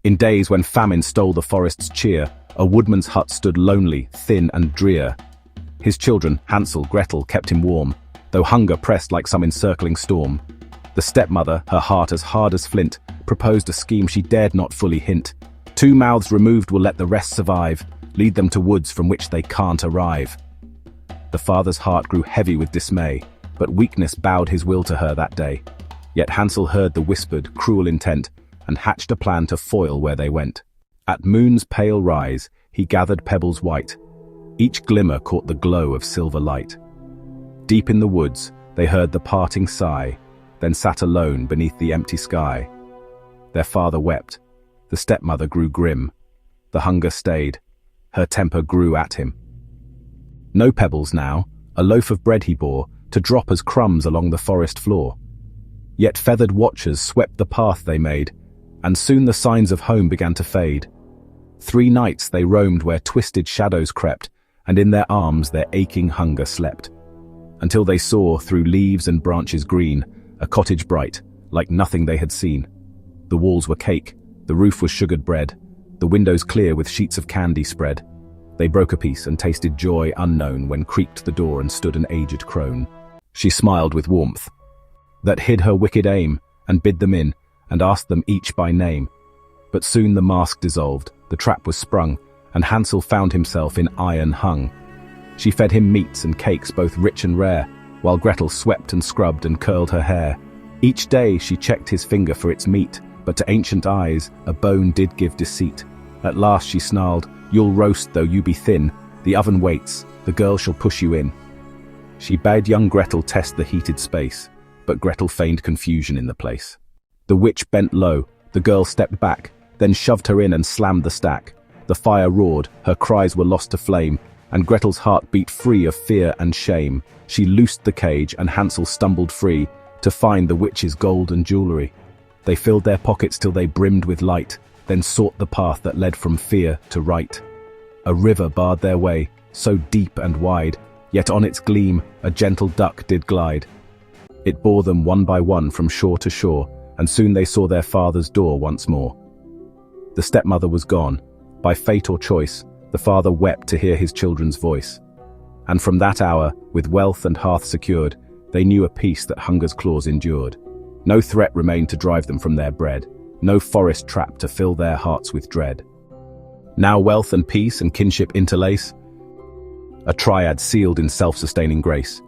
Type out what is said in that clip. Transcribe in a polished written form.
In days when famine stole the forest's cheer, a woodman's hut stood lonely, thin and drear. His children, Hansel, Gretel, kept him warm, though hunger pressed like some encircling storm. The stepmother, her heart as hard as flint, proposed a scheme she dared not fully hint. 2 mouths removed will let the rest survive, lead them to woods from which they can't arrive. The father's heart grew heavy with dismay, but weakness bowed his will to her that day. Yet Hansel heard the whispered, cruel intent, and hatched a plan to foil where they went. At moon's pale rise, he gathered pebbles white. Each glimmer caught the glow of silver light. Deep in the woods, they heard the parting sigh, then sat alone beneath the empty sky. Their father wept. The stepmother grew grim. The hunger stayed. Her temper grew at him. No pebbles now, a loaf of bread he bore, to drop as crumbs along the forest floor. Yet feathered watchers swept the path they made, and soon the signs of home began to fade. 3 nights they roamed where twisted shadows crept, and in their arms their aching hunger slept. Until they saw, through leaves and branches green, a cottage bright, like nothing they had seen. The walls were cake, the roof was sugared bread, the windows clear with sheets of candy spread. They broke a piece and tasted joy unknown when creaked the door and stood an aged crone. She smiled with warmth that hid her wicked aim, and bid them in, and asked them each by name. But soon the mask dissolved, the trap was sprung, and Hansel found himself in iron hung. She fed him meats and cakes both rich and rare, while Gretel swept and scrubbed and curled her hair. Each day she checked his finger for its meat, but to ancient eyes a bone did give deceit. At last she snarled, "You'll roast though you be thin, the oven waits, the girl shall push you in." She bade young Gretel test the heated space, but Gretel feigned confusion in the place. The witch bent low, the girl stepped back, then shoved her in and slammed the stack. The fire roared, her cries were lost to flame, and Gretel's heart beat free of fear and shame. She loosed the cage and Hansel stumbled free to find the witch's gold and jewelry. They filled their pockets till they brimmed with light, then sought the path that led from fear to right. A river barred their way, so deep and wide, yet on its gleam a gentle duck did glide. It bore them one by one from shore to shore, and soon they saw their father's door once more. The stepmother was gone. By fate or choice, the father wept to hear his children's voice. And from that hour, with wealth and hearth secured, they knew a peace that hunger's claws endured. No threat remained to drive them from their bread, no forest trap to fill their hearts with dread. Now wealth and peace and kinship interlace, a triad sealed in self-sustaining grace.